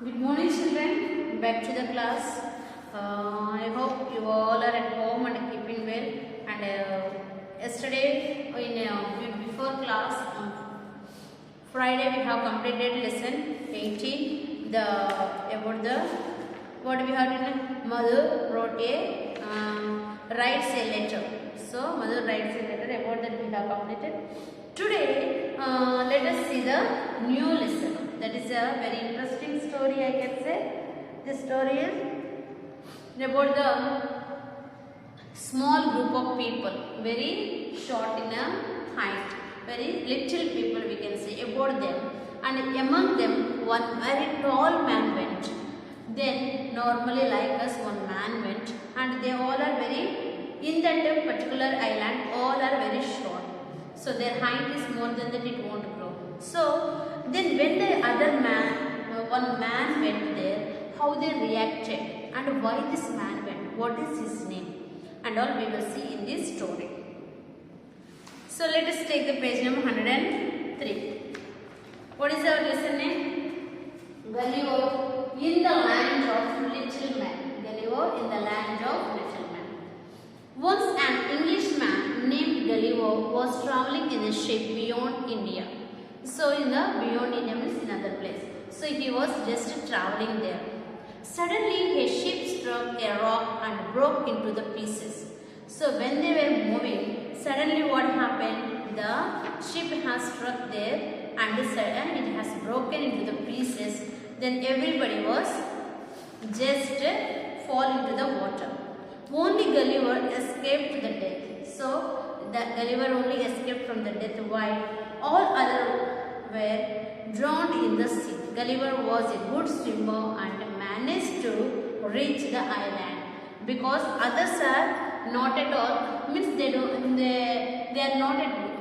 Good morning, children. Back to the class. I hope you all are at home and keeping well. And yesterday, before class, Friday, we have completed lesson 18. About the what we have written. Mother wrote writes a letter. So mother writes a letter. About that we have completed. Today, let us see the new lesson. That is a very interesting story, I can say. This story is about the small group of people, very short in a height, very little people we can say about them. And among them, one very tall man went. Then, normally like us, one man went, and they all are very, in that particular island, all are very short. So their height is more than that, it won't grow. So then when the other man, one man went there, how they reacted and why this man went, what is his name, and all we will see in this story. So let us take the page number 103. What is our lesson name? Gulliver in the land of little men. Gulliver in the land of little men. Once an Englishman named Gulliver was traveling in a ship beyond India. So in the beyond India means in another place. So he was just traveling there. Suddenly a ship struck a rock and broke into the pieces. So when they were moving, suddenly what happened? The ship has struck there and it has broken into the pieces. Then everybody was just fall into the water. Only Gulliver escaped the death. So the Gulliver only escaped from the death while all others were drowned in the sea. Gulliver was a good swimmer and managed to reach the island because others are not at all, means they are not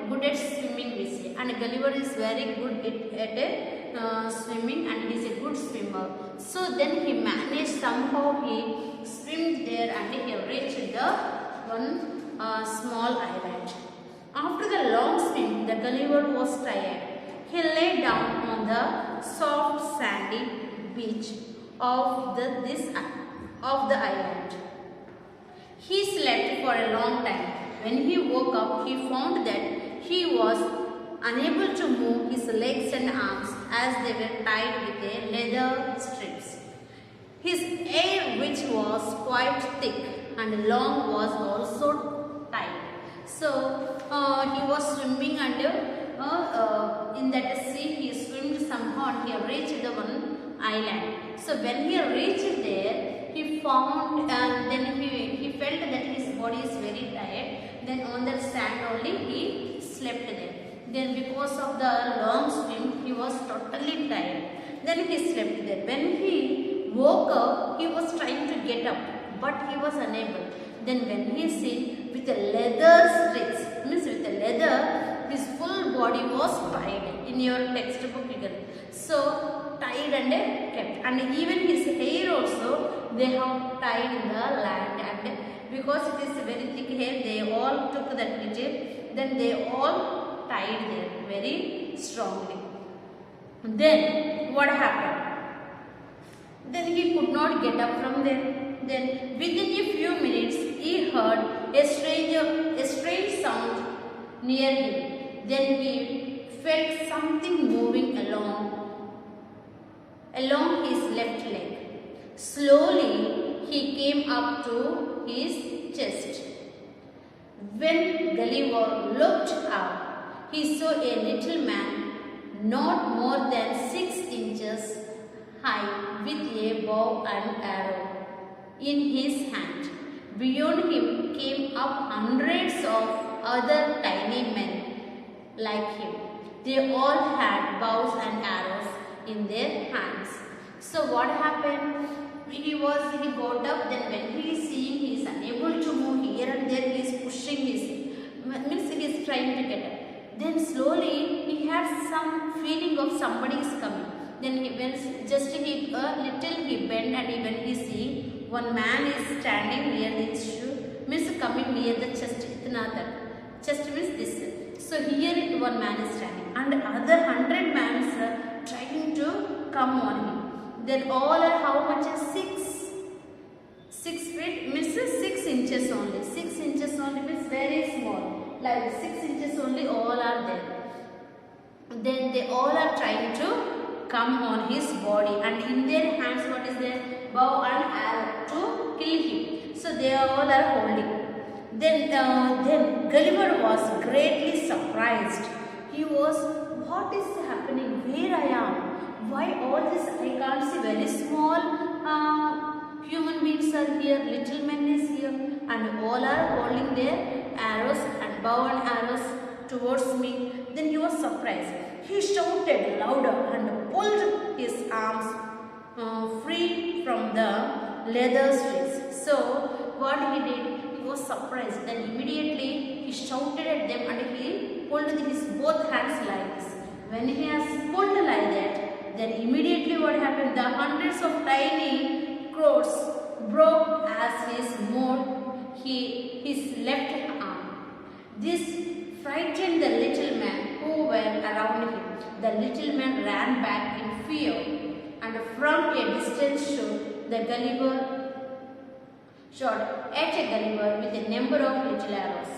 good at swimming, we say, and Gulliver is very good at swimming and he is a good swimmer. So then he managed, somehow he swimmed there and he reached the one small island. After the long swim, the Gulliver was tired. He lay down on the soft sandy beach of the island. He slept for a long time. When he woke up, he found that he was unable to move his legs and arms as they were tied with a leather strips. His hair, which was quite thick and long, was also tied. So he was swimming under in that sea. He swam somehow and he reached the one island. So when he reached there, he found and then he felt that his body is very tired. Then on the sand only he slept there. Then because of the long swim, he was totally tired. Then he slept there. When he woke up, he was trying to get up, but he was unable. Then when he see with the leather strips, means with the leather, his full body was tied. In your textbook you get. So tied and kept. And even his hair also they have tied in the land, and because it is very thick hair, they all took that little, then they all tied there very strongly. Then what happened? Then he could not get up from there. Then within a few minutes he heard a strange sound near him. Then he felt something moving along his left leg. Slowly he came up to his chest. When Gulliver looked up, he saw a little man not more than 6 inches high with a bow and arrow in his hand. Beyond him came up hundreds of other tiny men like him. They all had bows and arrows in their hands. So what happened? He got up. Then when he is seeing, he is unable to move here and there. He is pushing means he is trying to get up. Then slowly he had some feeling of somebody is coming. Then he bent and when he see one man is standing near his shoe, means coming near the chest. Chest means this. So here one man is standing and other 100 men trying to come on him. Then all are how much? 6 feet means 6 inches only. 6 inches only means very small. Like 6 inches only all are there. Then they all are trying to come on his body, and in their hands what is there? Bow and arrow to kill him. So they all are holding. Then Gulliver was greatly surprised. He was, what is happening? Where I am? Why all this? I can't see. Very small human beings are here. Little man is here, and all are holding their arrows and bow and arrows towards me. Then he was surprised. He shouted louder and pulled his arms free from the leather straps. So what he did? He was surprised. Then immediately he shouted at them and he pulled his both hands like this. When he has pulled like that, then immediately what happened? The hundreds of tiny cords broke as he moved his left arm. This frightened the little man who were around him. The little man ran back in fear, and from a distance the Gulliver shot at a Gulliver with a number of little arrows.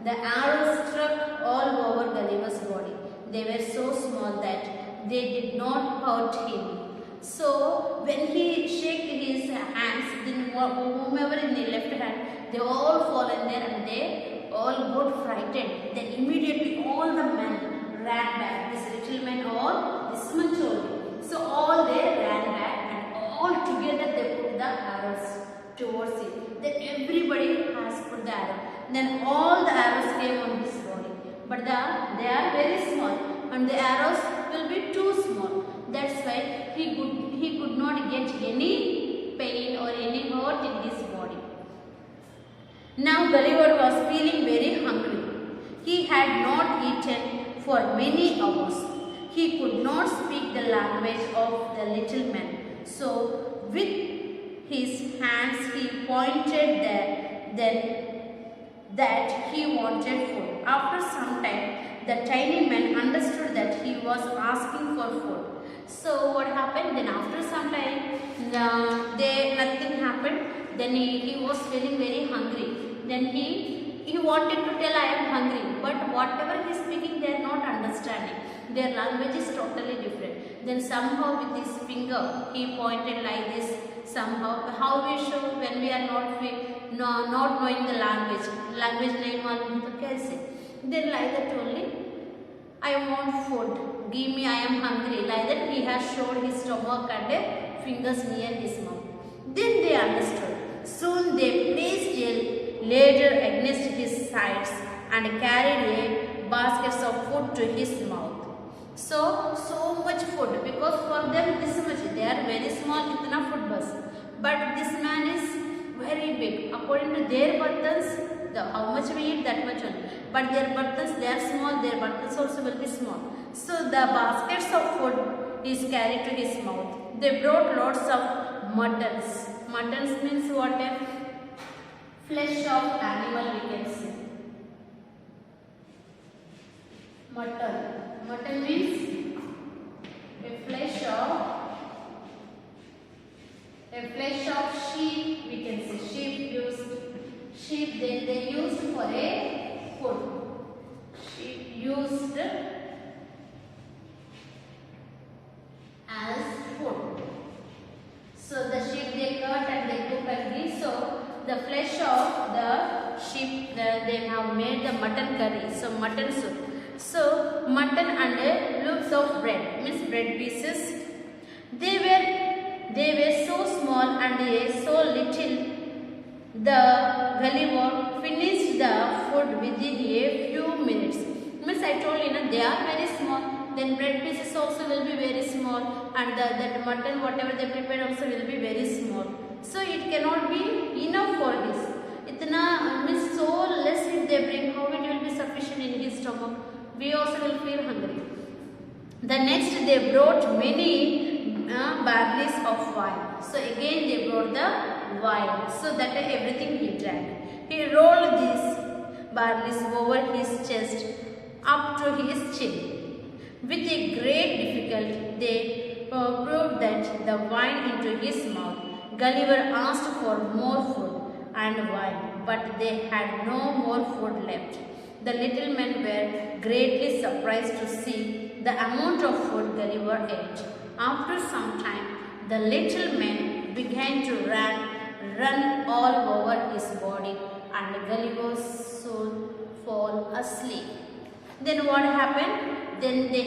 The arrows struck all over Gulliver's body. They were so small that they did not hurt him. So when he shook his hands, then whomever in the left hand, they all fall in there and they all got frightened. Then immediately all the men ran back. This little man all this much only. So all they ran back and all together they put the arrows towards it. Then everybody has put the arrow. Then all the arrows came on his body. But they are very small and the arrows will be too small. That's why he could not get any pain or any hurt in his body. Now Gulliver was feeling very hungry. He had not eaten for many hours. He could not speak the language of the little man. So with his hands he pointed that he wanted food. After some time, the tiny man understood that he was asking for food. So what happened? Then after some time, nothing happened. Then he was feeling very hungry. Then he wanted to tell, I am hungry. But whatever he is speaking, they are not understanding. Their language is totally different. Then somehow with his finger, he pointed like this. Somehow, how we show when we are not knowing the language. Language name मालूम तो कैसे? Then like that only, I want food. Give me, I am hungry. Like that he has showed his stomach and fingers near his mouth. Then they understood. Soon they placed a ladder against his sides and carried a baskets of food to his mouth. So much food, because for them this much, they are very small, itna food bus. But this man is very big. According to their buttons, how much we eat, that much only. But their buttons, they are small, their buttons also will be small. So the baskets of food is carried to his mouth. They brought lots of muttons. Muttons means what? Flesh of animal, we can say. Mutton. Mutton means a flesh of sheep, we can say. Sheep they used for a food. Sheep used as food. So the sheep they cut and they cook like this. So the flesh of the sheep, they have made the mutton curry. So mutton soup. So mutton and loaves of bread, means bread pieces. They were so small and so little. The Gulliver finished the food within a few minutes. Means I told you, they are very small. Then bread pieces also will be very small, and that mutton whatever they prepared also will be very small. So it cannot be enough for this. Itna means so less if they bring, how it will be sufficient in his stomach. We also will feel hungry. The next they brought many barleys of wine. So again they brought the wine. So that everything he drank. He rolled these barleys over his chest up to his chin. With a great difficulty they poured that the wine into his mouth. Gulliver asked for more food and wine, but they had no more food left. The little men were greatly surprised to see the amount of food Gulliver ate. After some time, the little men began to run all over his body, and Gulliver soon fall asleep. Then what happened? Then they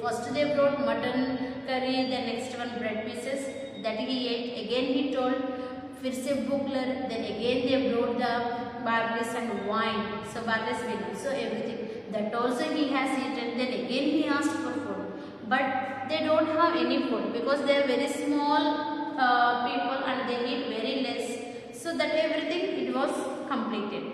first they brought mutton curry, the next one bread pieces that he ate. Again he told, फिर से भूख लग, then again they brought the barley and wine, so barley vinegar, so everything that also he has eaten. Then again he asked for food, but they don't have any food because they are very small people and they eat very less, so that everything it was completed.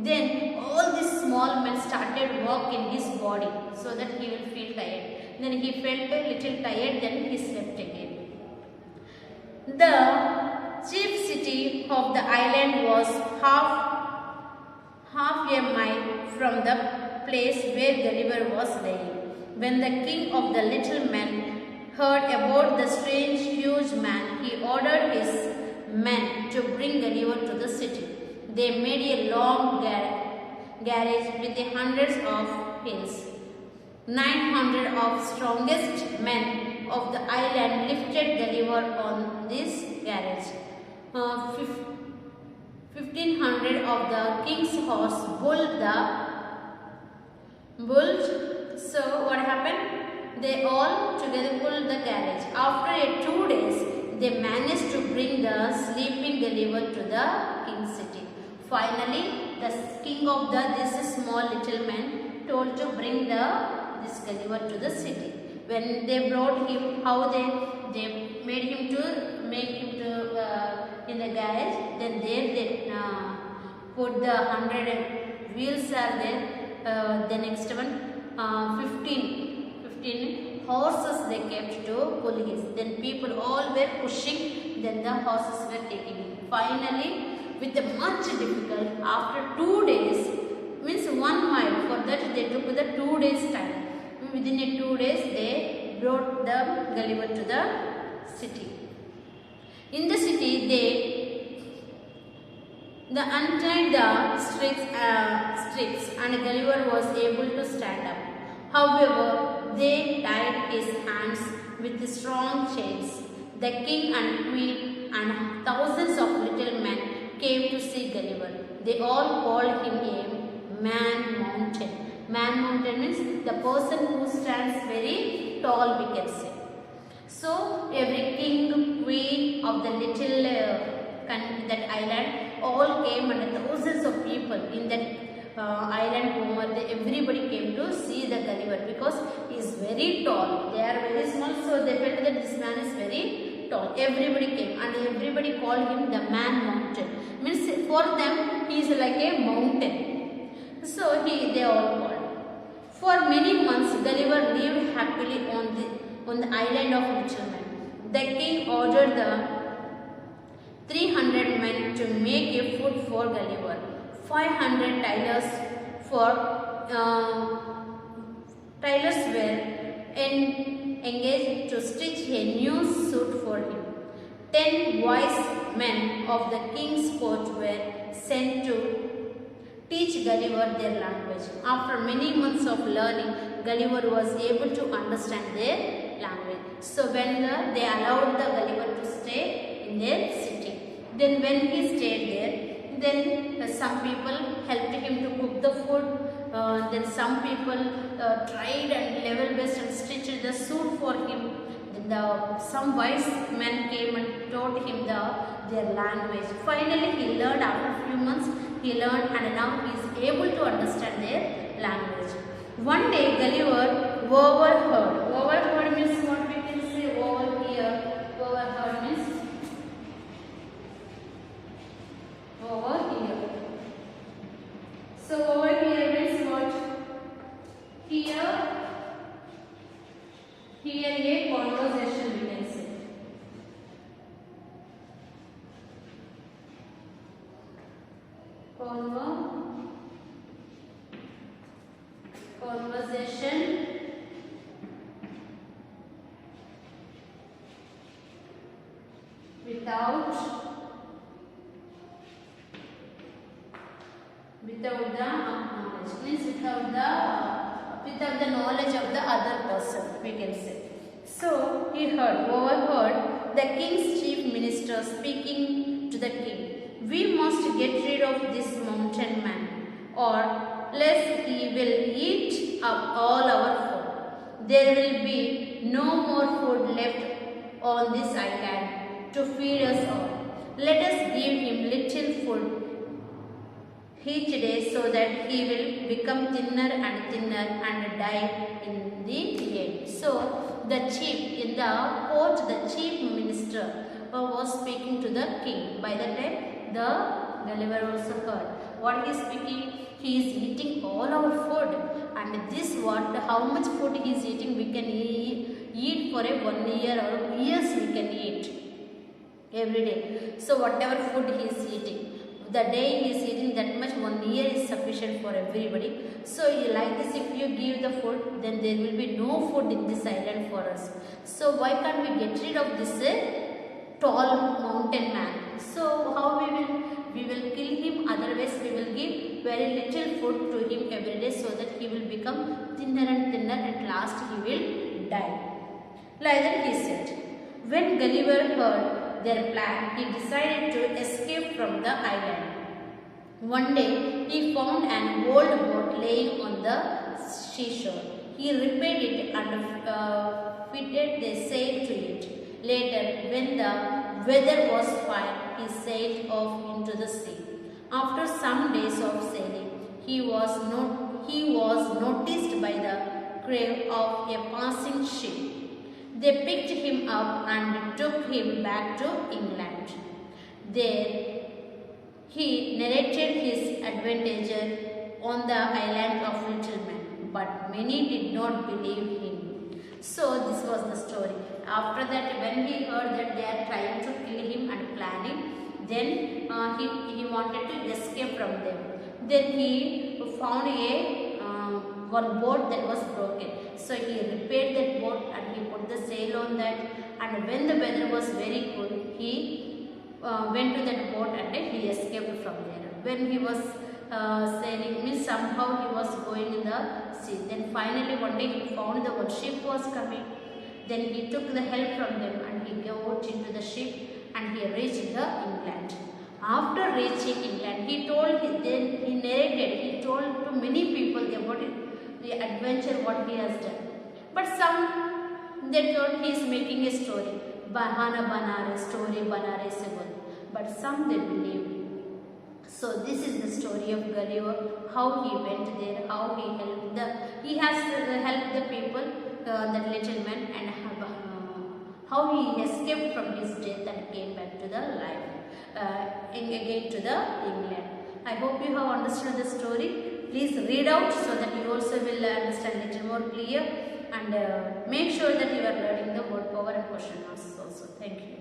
Then all these small men started work in his body so that he will feel tired. Then he felt a little tired, then he slept again. The chief city of the island was half a mile from the place where Gulliver was lying. When the king of the little men heard about the strange huge man, he ordered his men to bring Gulliver to the city. They made a long garage with hundreds of hills. 900 of strongest men of the island lifted Gulliver on this garage. 1500 of the king's horse pulled. So what happened? They all together pulled the carriage. After 2 days, they managed to bring the sleeping Gulliver to the king's city. Finally, the king of this small little man told to bring this Gulliver to the city. When they brought him, how they made him to make him to in the garage. Then there they put the 100 wheels are there. The next one 15 horses they kept to pull his. Then people all were pushing. Then the horses were taking him. Finally, with a much difficult, after 2 days, means 1 mile, for that they took the 2 days time. Within 2 days they brought the Gulliver to the city. In the city they untied the sticks and Gulliver was able to stand up. However, they tied his hands with strong chains. The king and queen and thousands of little men came to see Gulliver. They all called him a man mountain. Man mountain means the person who stands very tall, we can say. So every king, queen of the little that island all came, and thousands of people in that island home, everybody came to see the Gulliver because he is very tall. They are very small, so they felt that this man is very tall. Everybody came and everybody called him the man mountain. Means for them he is like a mountain. So they all called. For many months Gulliver lived happily on the island of Little Man. The king ordered the 300 men to make a food for Gulliver. 500 tailors were engaged to stitch a new suit for him. 10 wise men of the king's court were sent to teach Gulliver their language. After many months of learning, Gulliver was able to understand their language. So when they allowed the Gulliver to stay in their city. Then when he stayed there, then some people helped him to cook the food. Then some people tried and level best and stitched the suit for him. Then some wise men came and taught him their language. Finally, he learned after a few months. He learned and now he is able to understand their language. One day, Gulliver overheard. Overheard means what we can say overhear. Overheard means overhear. So overhear means what? Hear a conversation, we can say. Conversation without the knowledge, means without the knowledge of the other person, we can say. So he overheard the king's chief minister speaking to the king, "We must get rid of this mountain man, or lest he will eat up all our food. There will be no more food left on this island to feed us all. Let us give him little food each day so that he will become thinner and thinner and die in the end." So the chief, in the court, the chief minister was speaking to the king. By the time the Gulliver also heard what he is speaking. He is eating all our food, and this how much food he is eating, we can eat for a 1 year or years we can eat every day. So whatever food he is eating, the day he is eating that much, 1 year is sufficient for everybody. So like this, if you give the food, then there will be no food in this island for us. So why can't we get rid of this tall mountain man? So how we will kill him, otherwise we will give very little food to him every day so that he will become thinner and thinner, at last he will die. Like that he said. When Gulliver heard their plan, he decided to escape from the island. One day he found an old boat laying on the seashore. He repaired it and fitted the sail to it. Later, when the weather was fine, he sailed off into the sea. After some days of sailing, he was noticed by the crew of a passing ship. They picked him up and took him back to England. There he narrated his adventure on the island of Little Man, but many did not believe him. So this was the story. After that, when he heard that they are trying to kill him and planning, then he wanted to escape from them. Then he found one boat that was broken. So he repaired that boat and he put the sail on that. And when the weather was very good, he went to that boat and he escaped from there. When he was sailing, means somehow he was going in the sea. Then finally one day he found the one ship was coming. Then he took the help from them and he got into the ship and he reached the England. After reaching England, he told to many people about the adventure what he has done. But some, they thought he is making a story, bahana banare, story banare se bol. But some they believed. So this is the story of Gulliver, how he went there, how he has helped the people, that little man, and how he escaped from his death and came back to the life, again to the England. I hope you have understood the story. Please read out so that you also will understand a little more clear, and make sure that you are learning the word power and question answers also. Thank you.